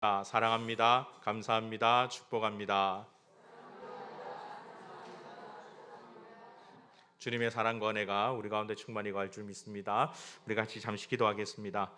사랑합니다. 감사합니다. 축복합니다. 주님의 사랑과 은혜가 우리 가운데 충만히 거할 줄 믿습니다. 우리 같이 잠시 기도하겠습니다.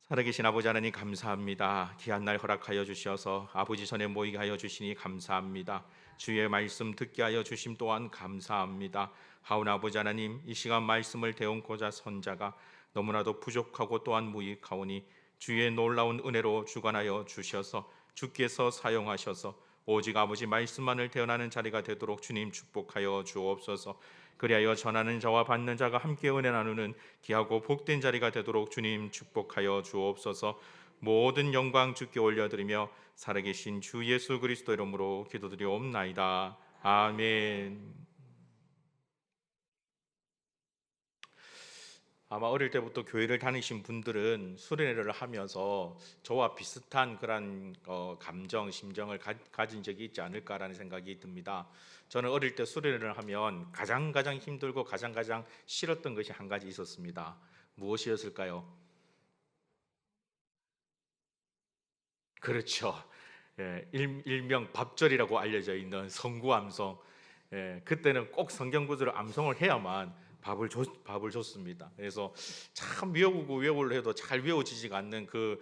살아계신 아버지 하나님 감사합니다. 귀한 날 허락하여 주셔서 아버지 전에 모이게 하여 주시니 감사합니다. 주의 말씀 듣게 하여 주심 또한 감사합니다. 하오나 아버지 하나님, 이 시간 말씀을 대언고자 선자가 너무나도 부족하고 또한 무익하오니 주의 놀라운 은혜로 주관하여 주셔서 주께서 사용하셔서 오직 아버지 말씀만을 대언하는 자리가 되도록 주님 축복하여 주옵소서. 그리하여 전하는 자와 받는 자가 함께 은혜 나누는 귀하고 복된 자리가 되도록 주님 축복하여 주옵소서. 모든 영광 주께 올려드리며 살아계신 주 예수 그리스도 이름으로 기도드리옵나이다. 아멘. 아마 어릴 때부터 교회를 다니신 분들은 수련회를 하면서 저와 비슷한 그런 감정, 심정을 가진 적이 있지 않을까라는 생각이 듭니다. 저는 어릴 때 수련회를 하면 가장 힘들고 가장 싫었던 것이 한 가지 있었습니다. 무엇이었을까요? 그렇죠. 일명 밥절이라고 알려져 있는 성구암송. 그때는 꼭 성경 구절을 암송을 해야만 밥을 줬습니다. 그래서 참 외우고 해도 잘 외워지지가 않는 그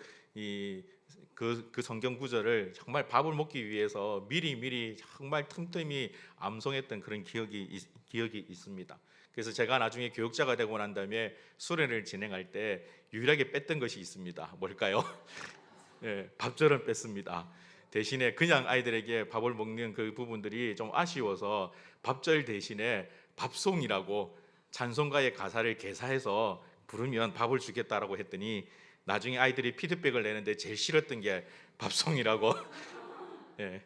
성경 구절을 정말 밥을 먹기 위해서 미리 정말 틈틈이 암송했던 그런 기억이 있습니다. 그래서 제가 나중에 교육자가 되고 난 다음에 수련을 진행할 때 유일하게 뺐던 것이 있습니다. 뭘까요? 밥절은 뺐습니다. 대신에 그냥 아이들에게 밥을 먹는 그 부분들이 좀 아쉬워서 밥절 대신에 밥송이라고 찬송가의 가사를 개사해서 부르면 밥을 주겠다라고 했더니 나중에 아이들이 피드백을 내는데 제일 싫었던 게 밥송이라고. 예.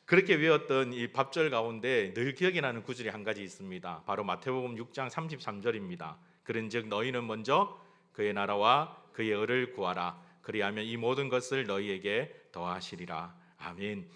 그렇게 외웠던 이 밥절 가운데 늘 기억이 나는 구절이 한 가지 있습니다. 바로 마태복음 6장 33절입니다. 그런즉 너희는 먼저 그의 나라와 그의 의를 구하라. 그리하면 이 모든 것을 너희에게 더하시리라. 아멘.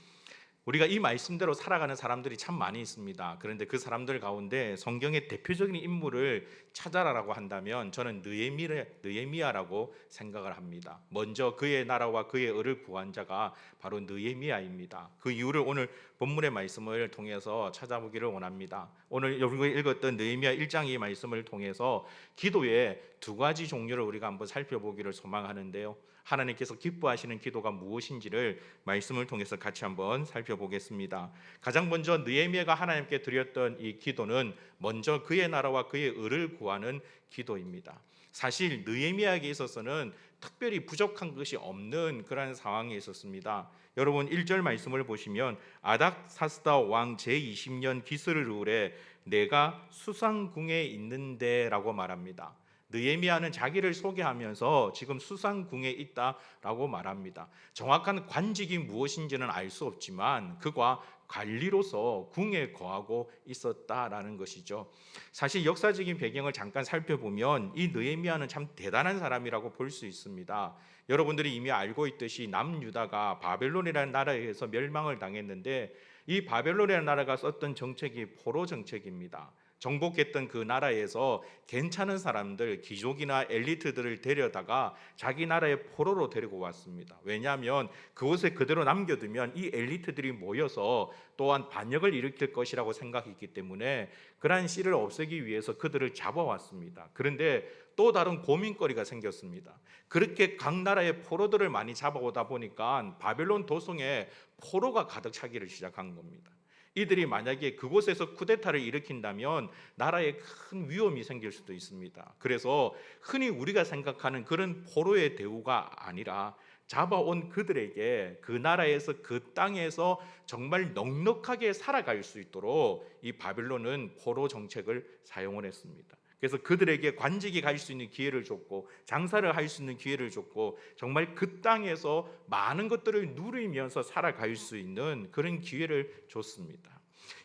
우리가 이 말씀대로 살아가는 사람들이 참 많이 있습니다. 그런데 그 사람들 가운데 성경의 대표적인 인물을 찾아라라고 한다면 저는 느헤미야라고 생각을 합니다. 먼저 그의 나라와 그의 의를 구한 자가 바로 느헤미야입니다. 그 이유를 오늘 본문의 말씀을 통해서 찾아보기를 원합니다. 오늘 우리가 읽었던 느헤미야 1장의 말씀을 통해서 기도의 두 가지 종류를 우리가 한번 살펴보기를 소망하는데요. 하나님께서 기뻐하시는 기도가 무엇인지를 말씀을 통해서 같이 한번 살펴보겠습니다. 가장 먼저 느헤미야가 하나님께 드렸던 이 기도는 먼저 그의 나라와 그의 의를 구하는 기도입니다. 사실 느헤미야에게 있어서는 특별히 부족한 것이 없는 그런 상황에 있었습니다. 여러분 1절 말씀을 보시면 아닥사스다 왕 제20년 기스르르에 내가 수상궁에 있는데라고 말합니다. 느헤미야는 자기를 소개하면서 지금 수상궁에 있다라고 말합니다. 정확한 관직이 무엇인지는 알 수 없지만 그가 관리로서 궁에 거하고 있었다라는 것이죠. 사실 역사적인 배경을 잠깐 살펴보면 이 느헤미야는 참 대단한 사람이라고 볼 수 있습니다. 여러분들이 이미 알고 있듯이 남유다가 바벨론이라는 나라에 의해서 멸망을 당했는데 이 바벨론이라는 나라가 썼던 정책이 포로 정책입니다. 정복했던 그 나라에서 괜찮은 사람들, 귀족이나 엘리트들을 데려다가 자기 나라의 포로로 데리고 왔습니다. 왜냐하면 그곳에 그대로 남겨두면 이 엘리트들이 모여서 또한 반역을 일으킬 것이라고 생각했기 때문에 그러한 씨를 없애기 위해서 그들을 잡아왔습니다. 그런데 또 다른 고민거리가 생겼습니다. 그렇게 각 나라의 포로들을 많이 잡아오다 보니까 바벨론 도성에 포로가 가득 차기를 시작한 겁니다. 이들이 만약에 그곳에서 쿠데타를 일으킨다면 나라에 큰 위험이 생길 수도 있습니다. 그래서 흔히 우리가 생각하는 그런 포로의 대우가 아니라 잡아온 그들에게 그 나라에서 그 땅에서 정말 넉넉하게 살아갈 수 있도록 이 바벨론은 포로 정책을 사용을 했습니다. 그래서 그들에게 관직이 갈 수 있는 기회를 줬고 장사를 할 수 있는 기회를 줬고 정말 그 땅에서 많은 것들을 누리면서 살아갈 수 있는 그런 기회를 줬습니다.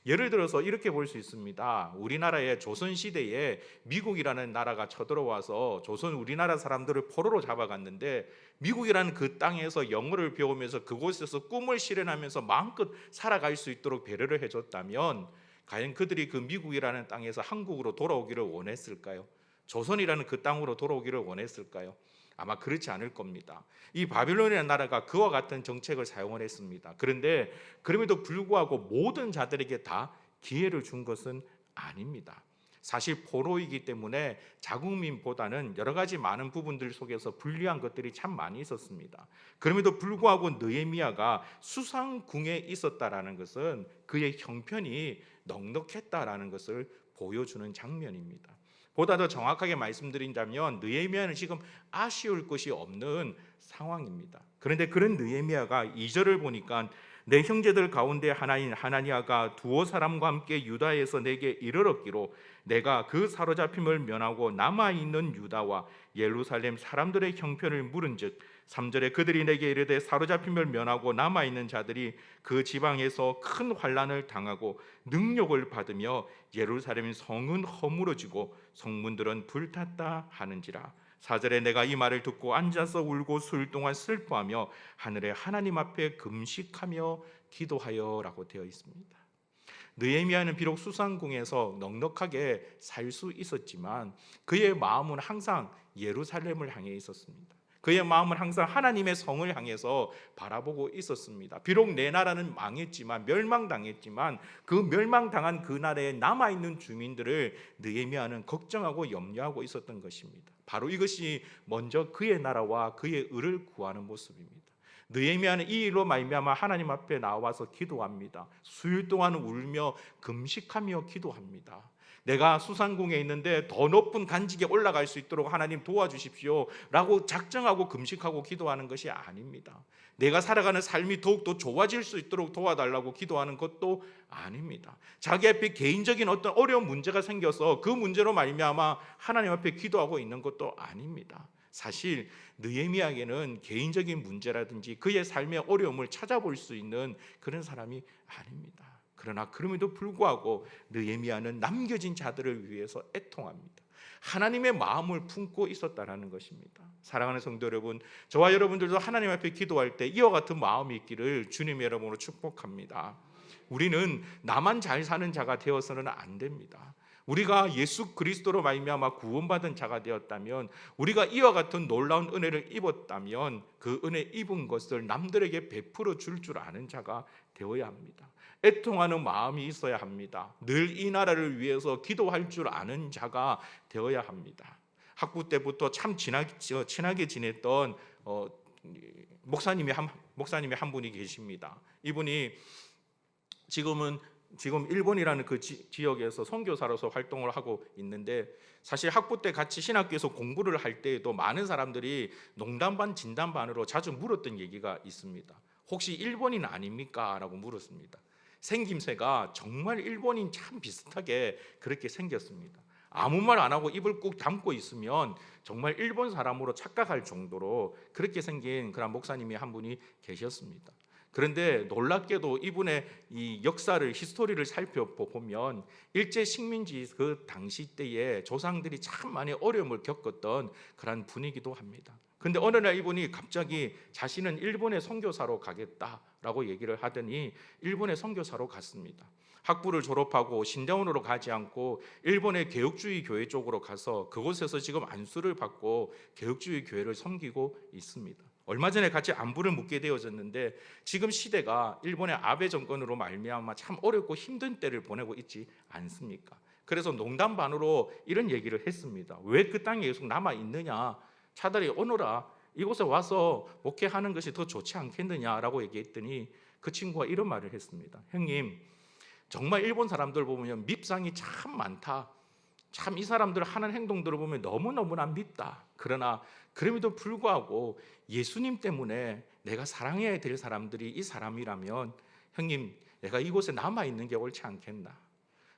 예를 들어서 이렇게 볼 수 있습니다. 우리나라의 조선시대에 미국이라는 나라가 쳐들어와서 우리나라 사람들을 포로로 잡아갔는데 미국이라는 그 땅에서 영어를 배우면서 그곳에서 꿈을 실현하면서 마음껏 살아갈 수 있도록 배려를 해줬다면 과연 그들이 그 미국이라는 땅에서 한국으로 돌아오기를 원했을까요? 조선이라는 그 땅으로 돌아오기를 원했을까요? 아마 그렇지 않을 겁니다. 이 바빌론이라는 나라가 그와 같은 정책을 사용을 했습니다. 그런데 그럼에도 불구하고 모든 자들에게 다 기회를 준 것은 아닙니다. 사실 포로이기 때문에 자국민보다는 여러 가지 많은 부분들 속에서 불리한 것들이 참 많이 있었습니다. 그럼에도 불구하고 느헤미야가 수상궁에 있었다라는 것은 그의 형편이 넉넉했다라는 것을 보여주는 장면입니다. 보다 더 정확하게 말씀드린다면 느헤미야는 지금 아쉬울 것이 없는 상황입니다. 그런데 그런 느헤미야가 2절을 보니까 내 형제들 가운데 하나인 하나니아가 두어 사람과 함께 유다에서 내게 이르렀기로 내가 그 사로잡힘을 면하고 남아있는 유다와 예루살렘 사람들의 형편을 물은즉 3절에 그들이 내게 이르되 사로잡힘을 면하고 남아있는 자들이 그 지방에서 큰 환난을 당하고 능욕을 받으며 예루살렘 성은 허물어지고 성문들은 불탔다 하는지라. 4절에 내가 이 말을 듣고 앉아서 울고 수일 동안 슬퍼하며 하늘의 하나님 앞에 금식하며 기도하여라고 되어 있습니다. 느헤미야는 비록 수상궁에서 넉넉하게 살 수 있었지만 그의 마음은 항상 예루살렘을 향해 있었습니다. 그의 마음은 항상 하나님의 성을 향해서 바라보고 있었습니다. 비록 내 나라는 망했지만 멸망당했지만 그 멸망당한 그 나라에 남아있는 주민들을 느헤미야는 걱정하고 염려하고 있었던 것입니다. 바로 이것이 먼저 그의 나라와 그의 의를 구하는 모습입니다. 느헤미야는 이 일로 말미암아 하나님 앞에 나와서 기도합니다. 수일 동안 울며 금식하며 기도합니다. 내가 수상궁에 있는데 더 높은 간직에 올라갈 수 있도록 하나님 도와주십시오 라고 작정하고 금식하고 기도하는 것이 아닙니다. 내가 살아가는 삶이 더욱더 좋아질 수 있도록 도와달라고 기도하는 것도 아닙니다. 자기 앞에 개인적인 어떤 어려운 문제가 생겨서 그 문제로 말미암아 하나님 앞에 기도하고 있는 것도 아닙니다. 사실 느헤미야에게는 개인적인 문제라든지 그의 삶의 어려움을 찾아볼 수 있는 그런 사람이 아닙니다. 그러나 그럼에도 불구하고 느헤미야는 남겨진 자들을 위해서 애통합니다. 하나님의 마음을 품고 있었다라는 것입니다. 사랑하는 성도 여러분, 저와 여러분들도 하나님 앞에 기도할 때 이와 같은 마음이 있기를 주님의 이름으로 축복합니다. 우리는 나만 잘 사는 자가 되어서는 안 됩니다. 우리가 예수 그리스도로 말미암아 구원받은 자가 되었다면, 우리가 이와 같은 놀라운 은혜를 입었다면 그 은혜 입은 것을 남들에게 베풀어 줄 아는 자가 되어야 합니다. 애통하는 마음이 있어야 합니다. 늘 이 나라를 위해서 기도할 줄 아는 자가 되어야 합니다. 학부 때부터 참 친하게 지냈던 목사님이 한 분이 계십니다. 이분이 지금 일본이라는 그 지역에서 선교사로서 활동을 하고 있는데, 사실 학부 때 같이 신학교에서 공부를 할 때에도 많은 사람들이 농담 반 진담 반으로 자주 물었던 얘기가 있습니다. 혹시 일본인 아닙니까? 라고 물었습니다. 생김새가 정말 일본인 참 비슷하게 그렇게 생겼습니다. 아무 말 안 하고 입을 꾹 담고 있으면 정말 일본 사람으로 착각할 정도로 그렇게 생긴 그런 목사님이 한 분이 계셨습니다. 그런데 놀랍게도 이분의 이 역사를, 히스토리를 살펴보면 일제 식민지 그 당시 때에 조상들이 참 많이 어려움을 겪었던 그런 분이기도 합니다. 그런데 어느 날 이분이 갑자기 자신은 일본에 선교사로 가겠다라고 얘기를 하더니 일본에 선교사로 갔습니다. 학부를 졸업하고 신대원으로 가지 않고 일본의 개혁주의 교회 쪽으로 가서 그곳에서 지금 안수를 받고 개혁주의 교회를 섬기고 있습니다. 얼마 전에 같이 안부를 묻게 되어졌는데, 지금 시대가 일본의 아베 정권으로 말미암아 참 어렵고 힘든 때를 보내고 있지 않습니까? 그래서 농담 반으로 이런 얘기를 했습니다. 왜 그 땅에 계속 남아 있느냐? 차라리 오너라, 이곳에 와서 목회하는 것이 더 좋지 않겠느냐라고 얘기했더니 그 친구가 이런 말을 했습니다. 형님, 정말 일본 사람들 보면 밉상이 참 많다. 참 이 사람들 하는 행동들을 보면 너무너무나 밉다. 그러나 그럼에도 불구하고 예수님 때문에 내가 사랑해야 될 사람들이 이 사람이라면 형님, 내가 이곳에 남아있는 게 옳지 않겠나.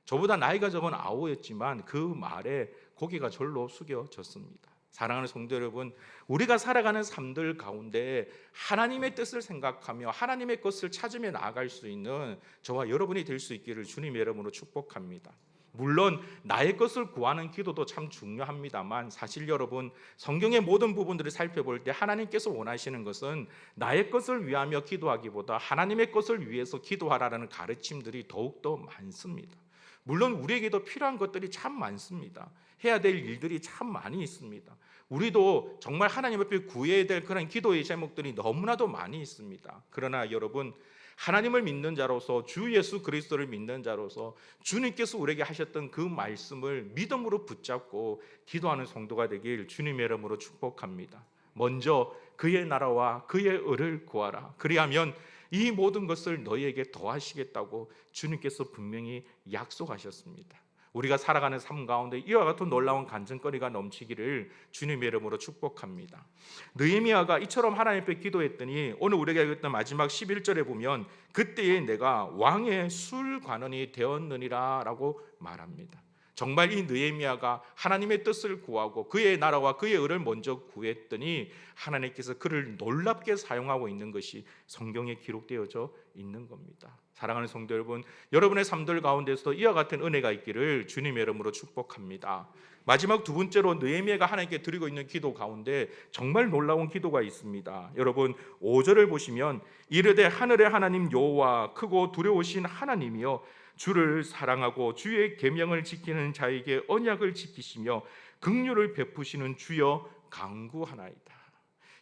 저보다 나이가 적은 아우였지만 그 말에 고개가 절로 숙여졌습니다. 사랑하는 성도 여러분, 우리가 살아가는 삶들 가운데 하나님의 뜻을 생각하며 하나님의 것을 찾으며 나아갈 수 있는 저와 여러분이 될 수 있기를 주님의 이름으로 축복합니다. 물론 나의 것을 구하는 기도도 참 중요합니다만, 사실 여러분, 성경의 모든 부분들을 살펴볼 때 하나님께서 원하시는 것은 나의 것을 위하며 기도하기보다 하나님의 것을 위해서 기도하라는 가르침들이 더욱더 많습니다. 물론 우리에게도 필요한 것들이 참 많습니다. 해야 될 일들이 참 많이 있습니다. 우리도 정말 하나님 앞에 구해야 될 그런 기도의 제목들이 너무나도 많이 있습니다. 그러나 여러분, 하나님을 믿는 자로서, 주 예수 그리스도를 믿는 자로서 주님께서 우리에게 하셨던 그 말씀을 믿음으로 붙잡고 기도하는 성도가 되길 주님의 이름으로 축복합니다. 먼저 그의 나라와 그의 의를 구하라. 그리하면 이 모든 것을 너희에게 더하시겠다고 주님께서 분명히 약속하셨습니다. 우리가 살아가는 삶 가운데 이와 같은 놀라운 간증거리가 넘치기를 주님의 이름으로 축복합니다. 느헤미야가 이처럼 하나님 앞에 기도했더니 오늘 우리가 읽었던 마지막 11절에 보면 그때에 내가 왕의 술관원이 되었느니라 라고 말합니다. 정말 이 느헤미야가 하나님의 뜻을 구하고 그의 나라와 그의 의를 먼저 구했더니 하나님께서 그를 놀랍게 사용하고 있는 것이 성경에 기록되어져 있는 겁니다. 사랑하는 성도 여러분, 여러분의 삶들 가운데서도 이와 같은 은혜가 있기를 주님의 이름으로 축복합니다. 마지막 두 번째로 느헤미야가 하나님께 드리고 있는 기도 가운데 정말 놀라운 기도가 있습니다. 여러분 5절을 보시면 이르되 하늘의 하나님 여호와 크고 두려우신 하나님이여 주를 사랑하고 주의 계명을 지키는 자에게 언약을 지키시며 긍휼을 베푸시는 주여 간구하나이다.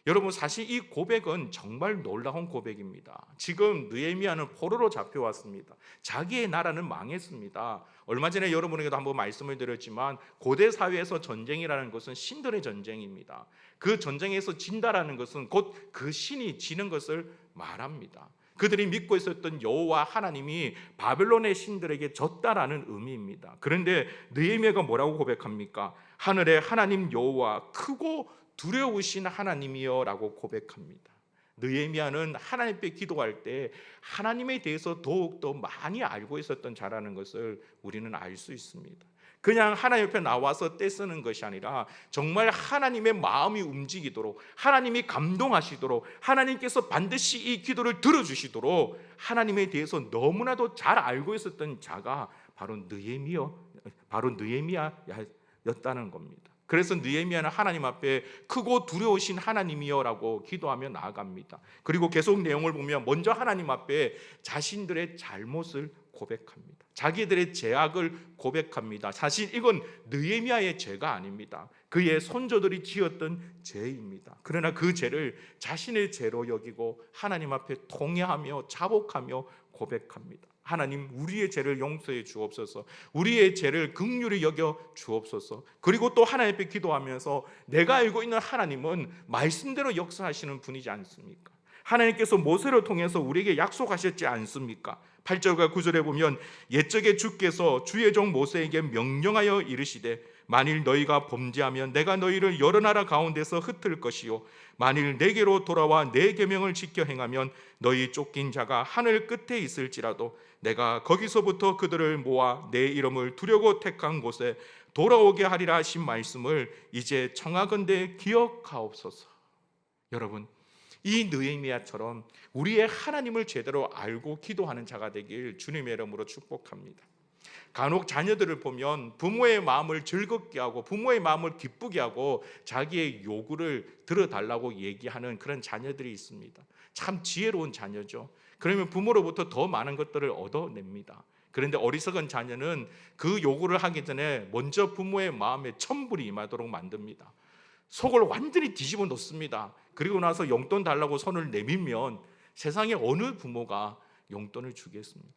여러분 사실 이 고백은 정말 놀라운 고백입니다. 지금 느헤미야는 포로로 잡혀왔습니다. 자기의 나라는 망했습니다. 얼마 전에 여러분에게도 한번 말씀을 드렸지만 고대 사회에서 전쟁이라는 것은 신들의 전쟁입니다. 그 전쟁에서 진다라는 것은 곧 그 신이 지는 것을 말합니다. 그들이 믿고 있었던 여호와 하나님이 바벨론의 신들에게 졌다라는 의미입니다. 그런데 느헤미야가 뭐라고 고백합니까? 하늘의 하나님 여호와 크고 두려우신 하나님이여 라고 고백합니다. 느헤미야는 하나님 앞에 기도할 때 하나님에 대해서 더욱더 많이 알고 있었던 자라는 것을 우리는 알 수 있습니다. 그냥 하나님 옆에 나와서 떼쓰는 것이 아니라 정말 하나님의 마음이 움직이도록, 하나님이 감동하시도록, 하나님께서 반드시 이 기도를 들어주시도록 하나님에 대해서 너무나도 잘 알고 있었던 자가 바로 느헤미야였다는 겁니다. 그래서 느헤미야는 하나님 앞에 크고 두려우신 하나님이여라고 기도하며 나아갑니다. 그리고 계속 내용을 보면 먼저 하나님 앞에 자신들의 잘못을 고백합니다. 자기들의 죄악을 고백합니다. 사실 이건 느헤미야의 죄가 아닙니다. 그의 손조들이 지었던 죄입니다. 그러나 그 죄를 자신의 죄로 여기고 하나님 앞에 통회하며 자복하며 고백합니다. 하나님, 우리의 죄를 용서해 주옵소서. 우리의 죄를 긍휼히 여겨 주옵소서. 그리고 또 하나님 앞에 기도하면서 내가 알고 있는 하나님은 말씀대로 역사하시는 분이지 않습니까? 하나님께서 모세를 통해서 우리에게 약속하셨지 않습니까? 8절과 9절에 보면 옛적에 주께서 주의 종 모세에게 명령하여 이르시되 만일 너희가 범죄하면 내가 너희를 여러 나라 가운데서 흩을 것이요 만일 내게로 돌아와 내 계명을 지켜 행하면 너희 쫓긴 자가 하늘 끝에 있을지라도 내가 거기서부터 그들을 모아 내 이름을 두려고 택한 곳에 돌아오게 하리라 하신 말씀을 이제 청하건대 기억하옵소서. 여러분, 이 느헤미야처럼 우리의 하나님을 제대로 알고 기도하는 자가 되길 주님의 이름으로 축복합니다. 간혹 자녀들을 보면 부모의 마음을 즐겁게 하고 부모의 마음을 기쁘게 하고 자기의 요구를 들어달라고 얘기하는 그런 자녀들이 있습니다. 참 지혜로운 자녀죠. 그러면 부모로부터 더 많은 것들을 얻어냅니다. 그런데 어리석은 자녀는 그 요구를 하기 전에 먼저 부모의 마음에 천불이 임하도록 만듭니다. 속을 완전히 뒤집어 놓습니다. 그리고 나서 용돈 달라고 손을 내밀면 세상에 어느 부모가 용돈을 주겠습니까?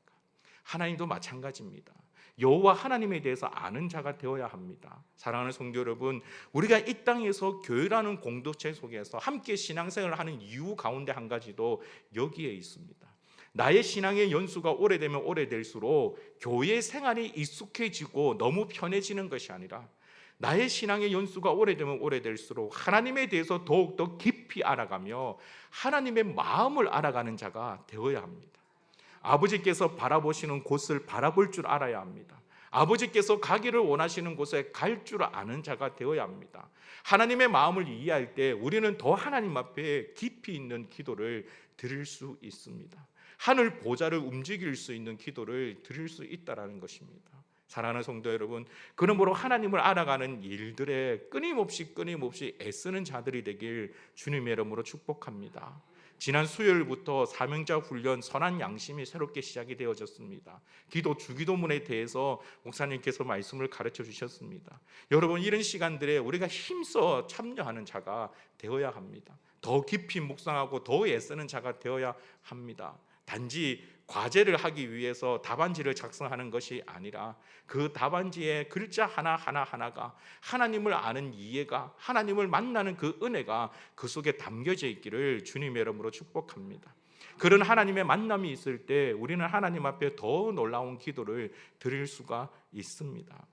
하나님도 마찬가지입니다. 여호와 하나님에 대해서 아는 자가 되어야 합니다. 사랑하는 성도 여러분, 우리가 이 땅에서 교회라는 공동체 속에서 함께 신앙생활을 하는 이유 가운데 한 가지도 여기에 있습니다. 나의 신앙의 연수가 오래되면 오래될수록 교회 생활이 익숙해지고 너무 편해지는 것이 아니라 나의 신앙의 연수가 오래되면 오래될수록 하나님에 대해서 더욱더 깊이 알아가며 하나님의 마음을 알아가는 자가 되어야 합니다. 아버지께서 바라보시는 곳을 바라볼 줄 알아야 합니다. 아버지께서 가기를 원하시는 곳에 갈 줄 아는 자가 되어야 합니다. 하나님의 마음을 이해할 때 우리는 더 하나님 앞에 깊이 있는 기도를 드릴 수 있습니다. 하늘 보좌를 움직일 수 있는 기도를 드릴 수 있다라는 것입니다. 사랑하는 성도 여러분, 그러므로 하나님을 알아가는 일들에 끊임없이 애쓰는 자들이 되길 주님의 이름으로 축복합니다. 지난 수요일부터 사명자 훈련 선한 양심이 새롭게 시작이 되어졌습니다. 기도 주기도문에 대해서 목사님께서 말씀을 가르쳐 주셨습니다. 여러분, 이런 시간들에 우리가 힘써 참여하는 자가 되어야 합니다. 더 깊이 묵상하고 더 애쓰는 자가 되어야 합니다. 단지 과제를 하기 위해서 답안지를 작성하는 것이 아니라 그 답안지의 글자 하나가 하나님을 아는 이해가, 하나님을 만나는 그 은혜가 그 속에 담겨져 있기를 주님의 이름으로 축복합니다. 그런 하나님의 만남이 있을 때 우리는 하나님 앞에 더 놀라운 기도를 드릴 수가 있습니다.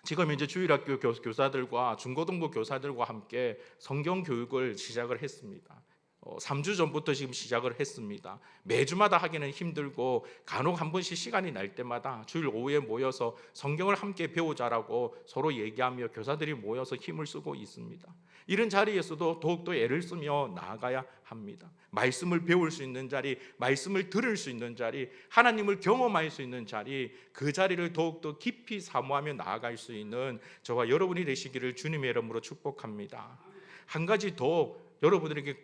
지금 이제 주일학교 교사들과 중고등부 교사들과 함께 성경 교육을 시작을 했습니다. 3주 전부터 지금 시작을 했습니다. 매주마다 하기는 힘들고 간혹 한 번씩 시간이 날 때마다 주일 오후에 모여서 성경을 함께 배우자라고 서로 얘기하며 교사들이 모여서 힘을 쓰고 있습니다. 이런 자리에서도 더욱더 애를 쓰며 나아가야 합니다. 말씀을 배울 수 있는 자리, 말씀을 들을 수 있는 자리, 하나님을 경험할 수 있는 자리, 그 자리를 더욱더 깊이 사모하며 나아갈 수 있는 저와 여러분이 되시기를 주님의 이름으로 축복합니다. 한 가지 더 여러분들에게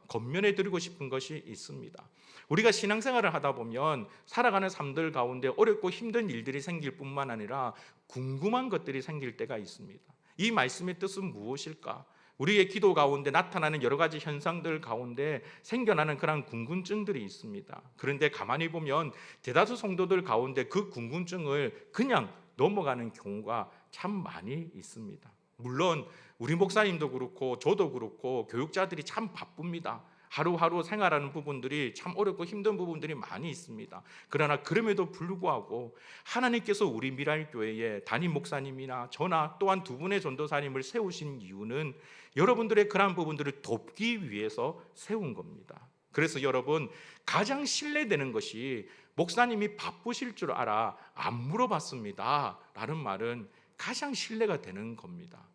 권면해 드리고 싶은 것이 있습니다. 우리가 신앙생활을 하다 보면 살아가는 삶들 가운데 어렵고 힘든 일들이 생길 뿐만 아니라 궁금한 것들이 생길 때가 있습니다. 이 말씀의 뜻은 무엇일까? 우리의 기도 가운데 나타나는 여러 가지 현상들 가운데 생겨나는 그런 궁금증들이 있습니다. 그런데 가만히 보면 대다수 성도들 가운데 그 궁금증을 그냥 넘어가는 경우가 참 많이 있습니다. 물론 우리 목사님도 그렇고 저도 그렇고 교육자들이 참 바쁩니다. 하루하루 생활하는 부분들이 참 어렵고 힘든 부분들이 많이 있습니다. 그러나 그럼에도 불구하고 하나님께서 우리 미랄교회에 담임 목사님이나 저나 또한 두 분의 전도사님을 세우신 이유는 여러분들의 그러한 부분들을 돕기 위해서 세운 겁니다. 그래서 여러분, 가장 신뢰되는 것이 목사님이 바쁘실 줄 알아 안 물어봤습니다 라는 말은 가장 신뢰가 되는 겁니다.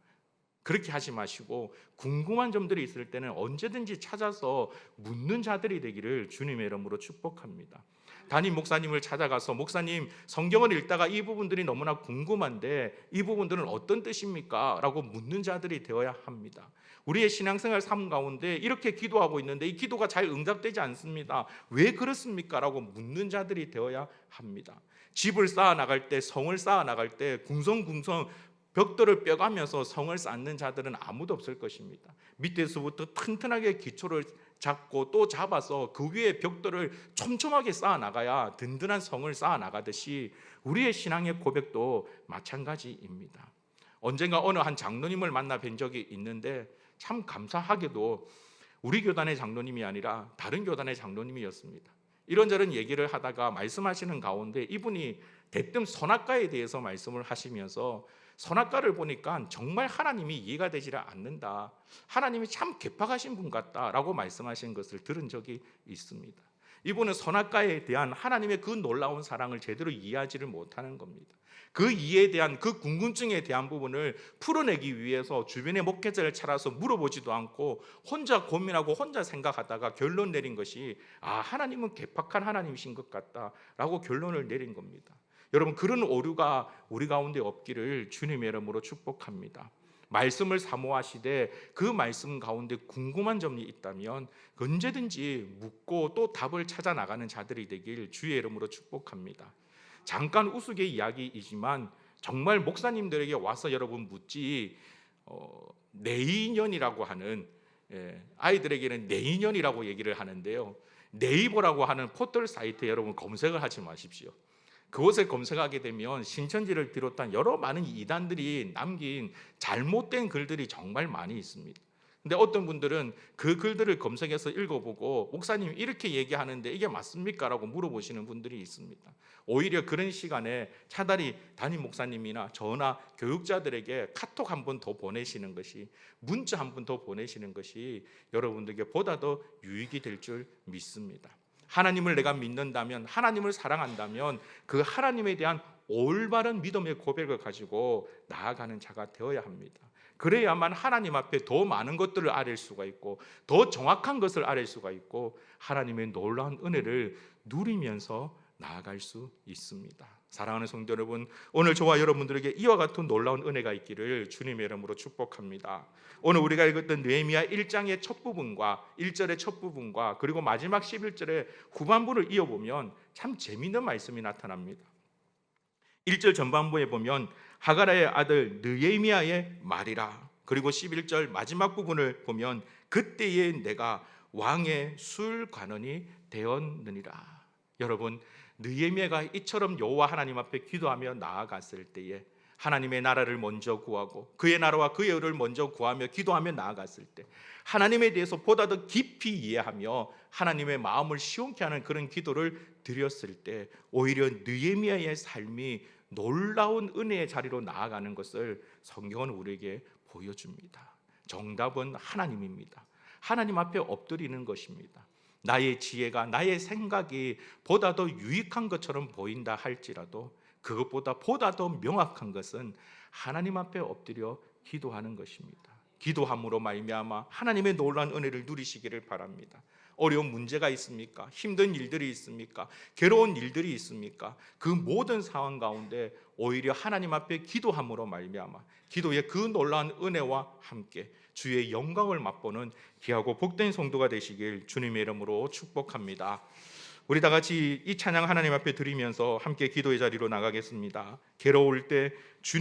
그렇게 하지 마시고 궁금한 점들이 있을 때는 언제든지 찾아서 묻는 자들이 되기를 주님의 이름으로 축복합니다. 담임 목사님을 찾아가서 목사님, 성경을 읽다가 이 부분들이 너무나 궁금한데 이 부분들은 어떤 뜻입니까? 라고 묻는 자들이 되어야 합니다. 우리의 신앙생활 삶 가운데 이렇게 기도하고 있는데 이 기도가 잘 응답되지 않습니다. 왜 그렇습니까? 라고 묻는 자들이 되어야 합니다. 집을 쌓아 나갈 때, 성을 쌓아 나갈 때 궁성궁성 벽돌을 뼈가면서 성을 쌓는 자들은 아무도 없을 것입니다. 밑에서부터 튼튼하게 기초를 잡고 또 잡아서 그 위에 벽돌을 촘촘하게 쌓아 나가야 든든한 성을 쌓아 나가듯이 우리의 신앙의 고백도 마찬가지입니다. 언젠가 어느 한 장로님을 만나 뵌 적이 있는데 참 감사하게도 우리 교단의 장로님이 아니라 다른 교단의 장로님이었습니다. 이런저런 얘기를 하다가 말씀하시는 가운데 이분이 대뜸 선악과에 대해서 말씀을 하시면서 선악과를 보니까 정말 하나님이 이해가 되지 않는다. 하나님이 참 괴팍하신 분 같다라고 말씀하신 것을 들은 적이 있습니다. 이분은 선악과에 대한 하나님의 그 놀라운 사랑을 제대로 이해하지를 못하는 겁니다. 그 이해에 대한 그 궁금증에 대한 부분을 풀어내기 위해서 주변의 목회자를 찾아서 물어보지도 않고 혼자 고민하고 혼자 생각하다가 결론 내린 것이 하나님은 괴팍한 하나님이신 것 같다라고 결론을 내린 겁니다. 여러분, 그런 오류가 우리 가운데 없기를 주님의 이름으로 축복합니다. 말씀을 사모하시되 그 말씀 가운데 궁금한 점이 있다면 언제든지 묻고 또 답을 찾아 나가는 자들이 되길 주의 이름으로 축복합니다. 잠깐 우스개 이야기이지만 정말 목사님들에게 와서 여러분 묻지 내인연이라고 하는 아이들에게는 내인연이라고 얘기를 하는데요. 네이버라고 하는 포털 사이트에 여러분 검색을 하지 마십시오. 그곳에 검색하게 되면 신천지를 비롯한 여러 많은 이단들이 남긴 잘못된 글들이 정말 많이 있습니다. 근데 어떤 분들은 그 글들을 검색해서 읽어보고 목사님 이렇게 얘기하는데 이게 맞습니까? 라고 물어보시는 분들이 있습니다. 오히려 그런 시간에 차라리 담임 목사님이나 저나 교육자들에게 카톡 한 번 더 보내시는 것이, 문자 한 번 더 보내시는 것이 여러분들에게 보다 더 유익이 될 줄 믿습니다. 하나님을 내가 믿는다면, 하나님을 사랑한다면 그 하나님에 대한 올바른 믿음의 고백을 가지고 나아가는 자가 되어야 합니다. 그래야만 하나님 앞에 더 많은 것들을 아릴 수가 있고 더 정확한 것을 아릴 수가 있고 하나님의 놀라운 은혜를 누리면서 나아갈 수 있습니다. 사랑하는 성도 여러분, 오늘 저와 여러분들에게 이와 같은 놀라운 은혜가 있기를 주님의 이름으로 축복합니다. 오늘 우리가 읽었던 느헤미야 1장의 첫 부분과 1절의 첫 부분과 그리고 마지막 11절의 후반부를 이어보면 참 재미있는 말씀이 나타납니다. 1절 전반부에 보면 하가라의 아들 느헤미야의 말이라, 그리고 11절 마지막 부분을 보면 그때에 내가 왕의 술관원이 되었느니라. 여러분, 느헤미야가 이처럼 여호와 하나님 앞에 기도하며 나아갔을 때에 하나님의 나라를 먼저 구하고 그의 나라와 그의 의를 먼저 구하며 기도하며 나아갔을 때 하나님에 대해서 보다 더 깊이 이해하며 하나님의 마음을 시원케 하는 그런 기도를 드렸을 때 오히려 느헤미야의 삶이 놀라운 은혜의 자리로 나아가는 것을 성경은 우리에게 보여줍니다. 정답은 하나님입니다. 하나님 앞에 엎드리는 것입니다. 나의 지혜가, 나의 생각이 보다 더 유익한 것처럼 보인다 할지라도 그것보다 보다 더 명확한 것은 하나님 앞에 엎드려 기도하는 것입니다. 기도함으로 말미암아 하나님의 놀라운 은혜를 누리시기를 바랍니다. 어려운 문제가 있습니까? 힘든 일들이 있습니까? 괴로운 일들이 있습니까? 그 모든 상황 가운데 오히려 하나님 앞에 기도함으로 말미암아 기도의 그 놀라운 은혜와 함께 주의 영광을 맛보는 귀하고 복된 성도가 되시길 주님의 이름으로 축복합니다. 우리 다 같이 이 찬양 하나님 앞에 드리면서 함께 기도의 자리로 나가겠습니다. 괴로울 때 주님